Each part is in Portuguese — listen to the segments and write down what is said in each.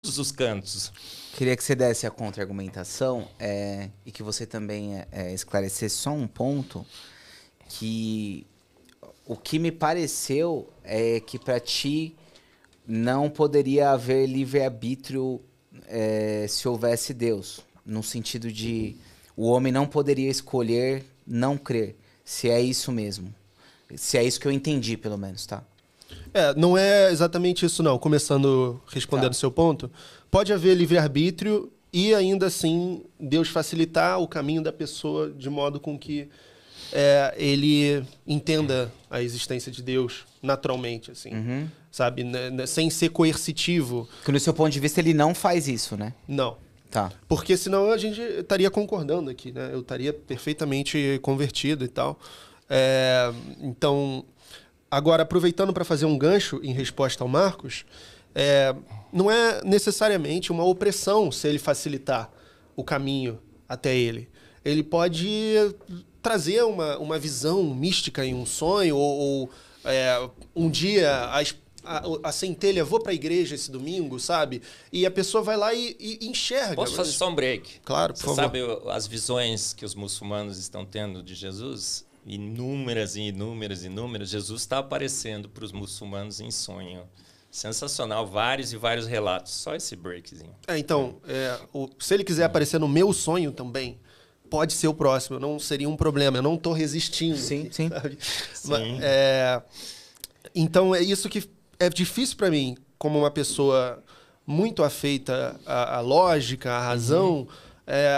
todos os cantos. Queria que você desse a contra-argumentação e que você também esclarecesse só um ponto que o que me pareceu é que para ti não poderia haver livre-arbítrio se houvesse Deus, no sentido de o homem não poderia escolher não crer, se é isso mesmo. Se é isso que eu entendi, pelo menos, tá? Não é exatamente isso, não. Começando respondendo o seu ponto, pode haver livre-arbítrio e, ainda assim, Deus facilitar o caminho da pessoa de modo com que ele entenda a existência de Deus naturalmente, assim, sabe? Sem ser coercitivo. Porque, no seu ponto de vista, ele não faz isso, né? Não. Tá. Porque senão a gente estaria concordando aqui, né? Eu estaria perfeitamente convertido e tal. Então, agora, aproveitando para fazer um gancho em resposta ao Marcos, não é necessariamente uma opressão se ele facilitar o caminho até ele. Ele pode trazer uma visão mística em um sonho, ou um dia a centelha, vou para a igreja esse domingo, sabe? E a pessoa vai lá e enxerga. Posso fazer só um break? Claro, por favor. Você sabe as visões que os muçulmanos estão tendo de Jesus? Inúmeras e inúmeras e inúmeras. Jesus está aparecendo para os muçulmanos em sonho. Sensacional, vários e vários relatos. Só esse breakzinho. Então, se ele quiser aparecer no meu sonho também, pode ser o próximo. Não seria um problema. Eu não estou resistindo. Sim, sim. Sim. Então, é isso que é difícil para mim, como uma pessoa muito afeita à lógica, à razão,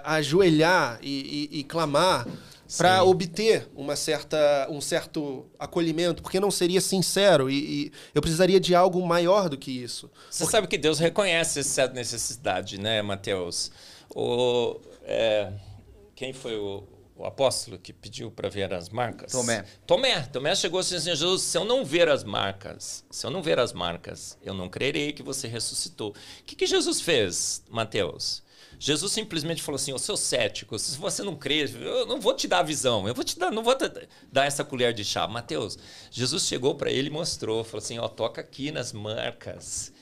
ajoelhar e clamar para obter um certo acolhimento, porque não seria sincero e eu precisaria de algo maior do que isso. Você sabe que Deus reconhece essa necessidade, né, Mateus? Quem foi o apóstolo que pediu para ver as marcas? Tomé chegou assim, Jesus, se eu não ver as marcas, eu não crerei que você ressuscitou. O que Jesus fez, Mateus? Jesus simplesmente falou assim, ô seu cético, se você não crê, eu não vou te dar a visão, não vou dar essa colher de chá. Mateus, Jesus chegou para ele e mostrou, falou assim, toca aqui nas marcas.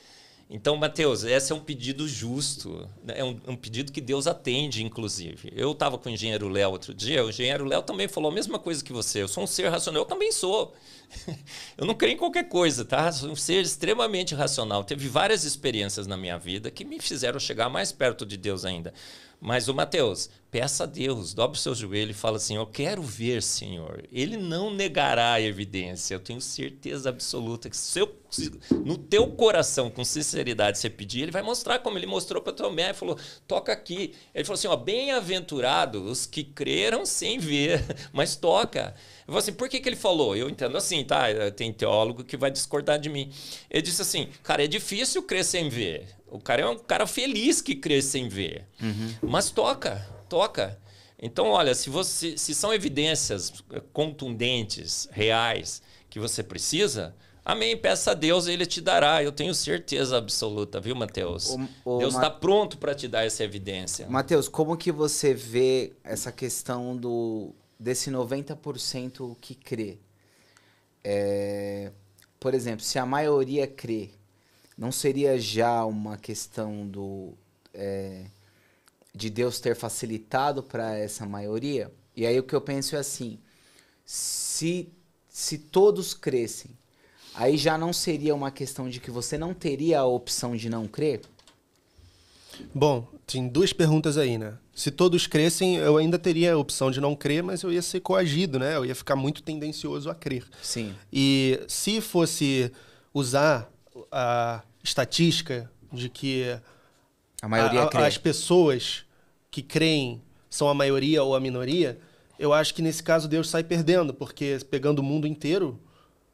Então, Mateus, esse é um pedido justo, é um pedido que Deus atende, inclusive. Eu estava com o engenheiro Léo outro dia, o engenheiro Léo também falou a mesma coisa que você. Eu sou um ser racional, eu também sou. Eu não creio em qualquer coisa, tá? Sou um ser extremamente racional. Teve várias experiências na minha vida que me fizeram chegar mais perto de Deus ainda. Mas o Mateus, peça a Deus, dobre o seu joelho e fala assim, eu quero ver, Senhor. Ele não negará a evidência. Eu tenho certeza absoluta que se no teu coração, com sinceridade, você pedir, ele vai mostrar como ele mostrou para Tomé. Ele falou, toca aqui. Ele falou assim, bem-aventurados os que creram sem ver, mas toca. Eu falei assim, por que ele falou? Eu entendo assim, tá? Tem teólogo que vai discordar de mim. Ele disse assim, cara, é difícil crer sem ver. O cara é um cara feliz que crê sem ver. Mas toca. Então, olha, se são evidências contundentes, reais, que você precisa, amém, peça a Deus e Ele te dará. Eu tenho certeza absoluta, viu, Mateus? Deus está pronto para te dar essa evidência. Mateus, como que você vê essa questão desse 90% que crê? Por exemplo, se a maioria crê, não seria já uma questão de Deus ter facilitado para essa maioria? E aí o que eu penso é assim, se todos crescem, aí já não seria uma questão de que você não teria a opção de não crer? Bom, tem duas perguntas aí, né? Se todos crescem, eu ainda teria a opção de não crer, mas eu ia ser coagido, né? Eu ia ficar muito tendencioso a crer. Sim. E se fosse usar a estatística de que a maioria crê, as pessoas que creem são a maioria ou a minoria, eu acho que nesse caso Deus sai perdendo, porque pegando o mundo inteiro,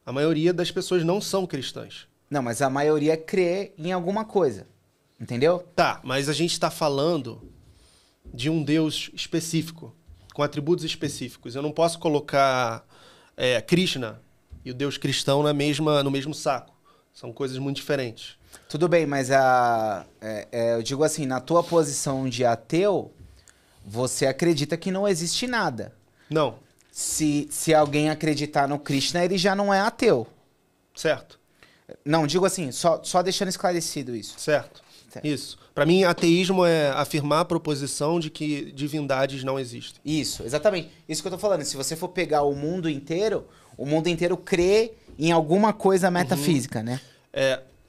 a maioria das pessoas não são cristãs. Não, mas a maioria crê em alguma coisa, entendeu? Tá, mas a gente está falando de um Deus específico, com atributos específicos. Eu não posso colocar Krishna e o Deus cristão no mesmo saco. São coisas muito diferentes. Tudo bem, mas eu digo assim, na tua posição de ateu, você acredita que não existe nada. Não. Se alguém acreditar no Krishna, ele já não é ateu. Certo. Não, digo assim, só deixando esclarecido isso. Certo. Isso. Para mim, ateísmo é afirmar a proposição de que divindades não existem. Isso, exatamente. Isso que eu tô falando. Se você for pegar o mundo inteiro crê em alguma coisa metafísica, né?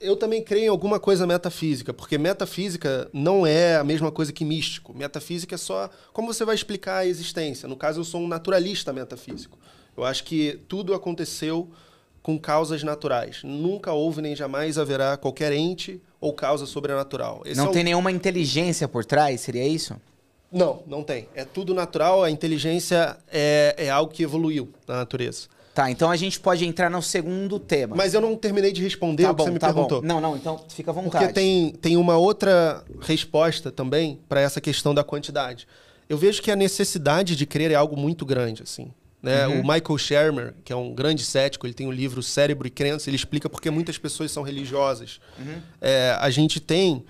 Eu também creio em alguma coisa metafísica, porque metafísica não é a mesma coisa que místico. Metafísica é só como você vai explicar a existência. No caso, eu sou um naturalista metafísico. Eu acho que tudo aconteceu com causas naturais. Nunca houve nem jamais haverá qualquer ente ou causa sobrenatural. Não tem nenhuma inteligência por trás, seria isso? Não, não tem. É tudo natural, a inteligência é algo que evoluiu na natureza. Tá, então a gente pode entrar no segundo tema. Mas eu não terminei de responder o que você me perguntou. Não, então fica à vontade. Porque tem uma outra resposta também para essa questão da quantidade. Eu vejo que a necessidade de crer é algo muito grande, assim. Né? O Michael Shermer, que é um grande cético, ele tem o livro Cérebro e Crença, ele explica porque muitas pessoas são religiosas. A gente tem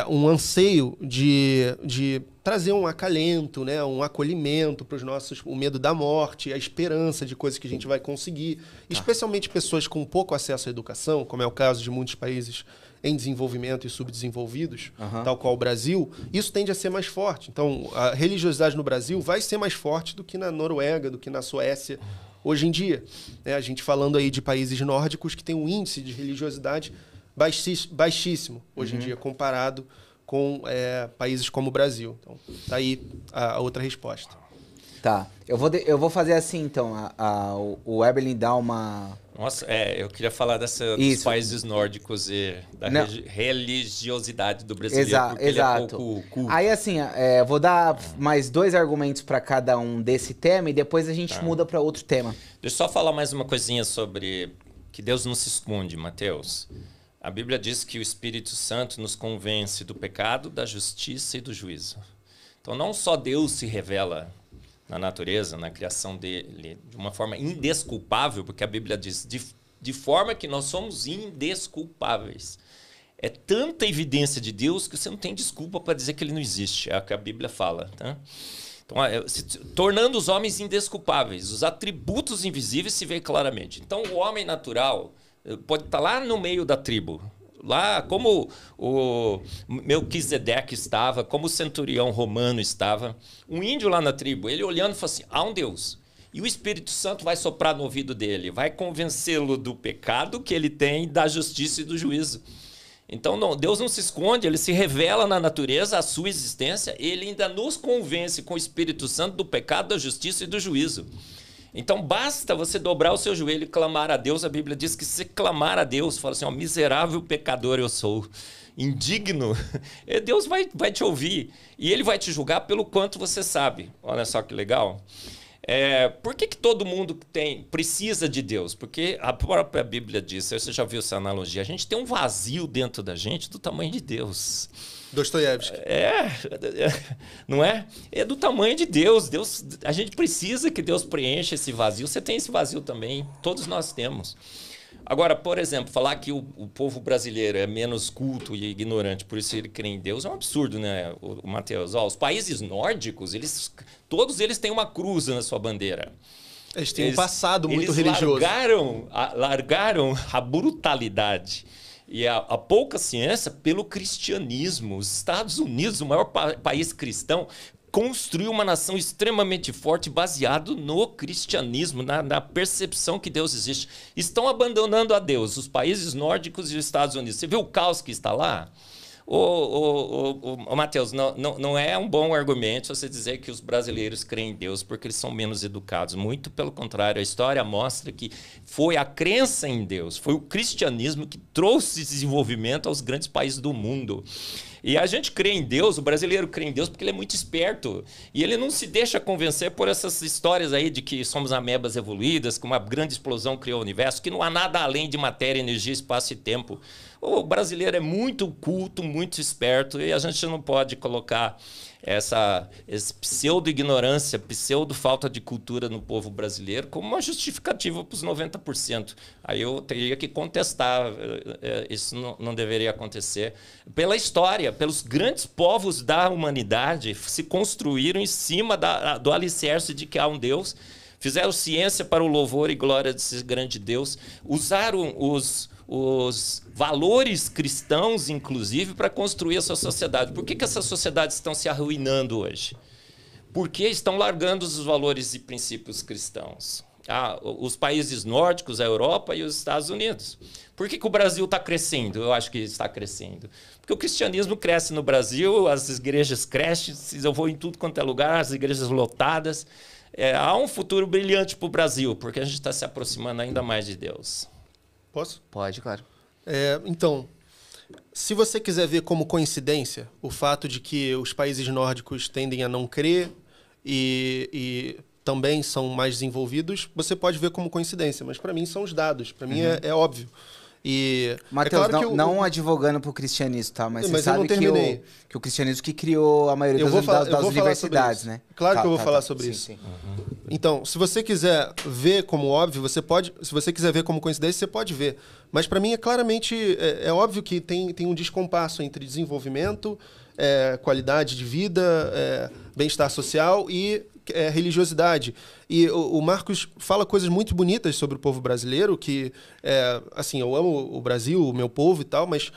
um anseio de trazer um acalento, né? Um acolhimento para os nossos, o medo da morte, a esperança de coisas que a gente vai conseguir. Especialmente pessoas com pouco acesso à educação, como é o caso de muitos países em desenvolvimento e subdesenvolvidos, tal qual o Brasil, isso tende a ser mais forte. Então, a religiosidade no Brasil vai ser mais forte do que na Noruega, do que na Suécia, hoje em dia. A gente falando aí de países nórdicos que têm um índice de religiosidade baixíssimo, hoje em dia, comparado com países como o Brasil. Então, tá aí a outra resposta. Tá. Eu vou fazer assim, então. O Eberlin dá uma... Nossa, eu queria falar dos países nórdicos e da religiosidade do brasileiro, porque exato. Ele é pouco culto. Aí, assim, vou dar mais 2 argumentos para cada um desse tema e depois a gente muda para outro tema. Deixa eu só falar mais uma coisinha sobre que Deus não se esconde, Mateus. A Bíblia diz que o Espírito Santo nos convence do pecado, da justiça e do juízo. Então, não só Deus se revela na natureza, na criação dele, de uma forma indesculpável, porque a Bíblia diz de forma que nós somos indesculpáveis. É tanta evidência de Deus que você não tem desculpa para dizer que ele não existe. É o que a Bíblia fala. Tá? Então, tornando os homens indesculpáveis. Os atributos invisíveis se veem claramente. Então, o homem natural pode estar lá no meio da tribo, lá como o Melquisedeque estava, como o centurião romano estava, um índio lá na tribo, ele olhando e falou assim, há um Deus. E o Espírito Santo vai soprar no ouvido dele, vai convencê-lo do pecado que ele tem, da justiça e do juízo. Então, Deus não se esconde, ele se revela na natureza, a sua existência, ele ainda nos convence com o Espírito Santo do pecado, da justiça e do juízo. Então, basta você dobrar o seu joelho e clamar a Deus. A Bíblia diz que se clamar a Deus, fala assim, miserável pecador eu sou, indigno, Deus vai te ouvir e ele vai te julgar pelo quanto você sabe. Olha só que legal. Por que todo mundo precisa de Deus? Porque a própria Bíblia diz, você já viu essa analogia, a gente tem um vazio dentro da gente do tamanho de Deus. Dostoiévski. Não é? É do tamanho de Deus. A gente precisa que Deus preencha esse vazio. Você tem esse vazio também, todos nós temos. Agora, por exemplo, falar que o povo brasileiro é menos culto e ignorante, por isso ele crê em Deus, é um absurdo, né, o Mateus? Os países nórdicos, todos eles têm uma cruz na sua bandeira. Eles têm um passado muito religioso. Largaram a brutalidade e a pouca ciência pelo cristianismo. Os Estados Unidos, o maior país cristão, construiu uma nação extremamente forte baseado no cristianismo, na percepção que Deus existe. Estão abandonando a Deus, os países nórdicos e os Estados Unidos. Você viu o caos que está lá? Mateus, não é um bom argumento você dizer que os brasileiros creem em Deus porque eles são menos educados. Muito pelo contrário, a história mostra que foi a crença em Deus, foi o cristianismo que trouxe desenvolvimento aos grandes países do mundo. E a gente crê em Deus, o brasileiro crê em Deus porque ele é muito esperto. E ele não se deixa convencer por essas histórias aí de que somos amebas evoluídas, que uma grande explosão criou o universo, que não há nada além de matéria, energia, espaço e tempo. O brasileiro é muito culto, muito esperto, e a gente não pode colocar essa pseudo-ignorância, pseudo-falta de cultura no povo brasileiro como uma justificativa para os 90%. Aí eu teria que contestar, isso não deveria acontecer. Pela história, pelos grandes povos da humanidade se construíram em cima do alicerce de que há um Deus, Fizeram ciência para o louvor e glória desse grande Deus. Usaram os valores cristãos, inclusive, para construir a sua sociedade. Por que essas sociedades estão se arruinando hoje? Porque estão largando os valores e princípios cristãos. Os países nórdicos, a Europa e os Estados Unidos. Por que o Brasil está crescendo? Eu acho que está crescendo. Porque o cristianismo cresce no Brasil, as igrejas crescem, eu vou em tudo quanto é lugar, as igrejas lotadas. Há um futuro brilhante para o Brasil, porque a gente está se aproximando ainda mais de Deus. Posso? Pode, claro. Então, se você quiser ver como coincidência o fato de que os países nórdicos tendem a não crer e também são mais desenvolvidos, você pode ver como coincidência, mas para mim são os dados, para mim é óbvio. E Mateus, claro não advogando pro cristianismo, tá? Mas você sabe que o cristianismo que criou a maioria das universidades, né? Claro que eu vou falar sobre isso. Sim. Então, se você quiser ver como óbvio, você pode. Se você quiser ver como coincidência, você pode ver. Mas para mim é claramente óbvio que tem um descompasso entre desenvolvimento, qualidade de vida, bem-estar social e religiosidade. E o Marcos fala coisas muito bonitas sobre o povo brasileiro, que, assim, eu amo o Brasil, o meu povo e tal, mas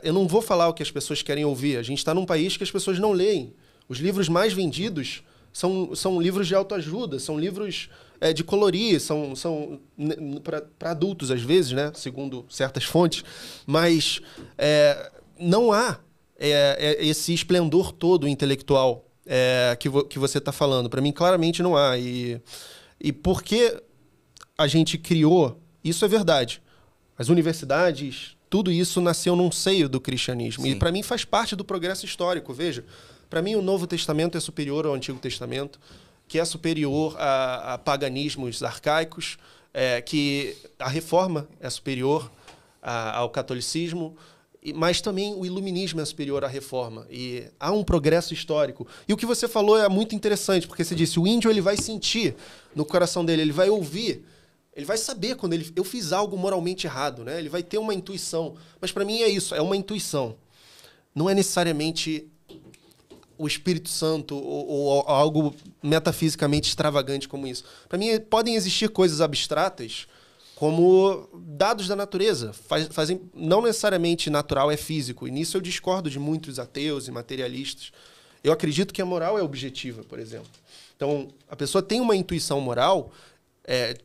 eu não vou falar o que as pessoas querem ouvir. A gente está num país que as pessoas não leem. Os livros mais vendidos são livros de autoajuda, são livros de colorir, são para adultos, às vezes, né? Segundo certas fontes, mas não há esse esplendor todo intelectual que você está falando. Para mim, claramente não há. E porque a gente criou, isso é verdade. As universidades, tudo isso nasceu num seio do cristianismo. Sim. E para mim faz parte do progresso histórico. Veja, para mim o Novo Testamento é superior ao Antigo Testamento, que é superior a paganismos arcaicos, que a Reforma é superior ao catolicismo, mas também o iluminismo é superior à reforma. E há um progresso histórico. E o que você falou é muito interessante, porque você disse, o índio ele vai sentir no coração dele, ele vai ouvir, ele vai saber quando eu fiz algo moralmente errado, né? Ele vai ter uma intuição. Mas para mim é isso, é uma intuição. Não é necessariamente o Espírito Santo ou algo metafisicamente extravagante como isso. Para mim podem existir coisas abstratas como dados da natureza. Não necessariamente natural é físico. E nisso eu discordo de muitos ateus e materialistas. Eu acredito que a moral é objetiva, por exemplo. Então, a pessoa tem uma intuição moral,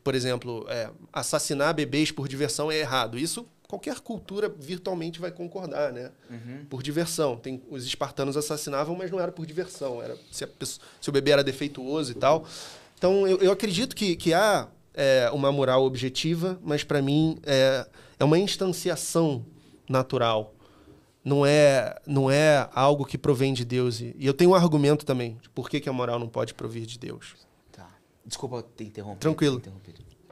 por exemplo, assassinar bebês por diversão é errado. Isso qualquer cultura virtualmente vai concordar, né? Uhum. Por diversão. Os espartanos assassinavam, mas não era por diversão. Era se o bebê era defeituoso e tal. Então, eu acredito que há uma moral objetiva, mas para mim é uma instanciação natural. Não é algo que provém de Deus. E eu tenho um argumento também de por que a moral não pode provir de Deus. Tá. Desculpa te interromper. Tranquilo.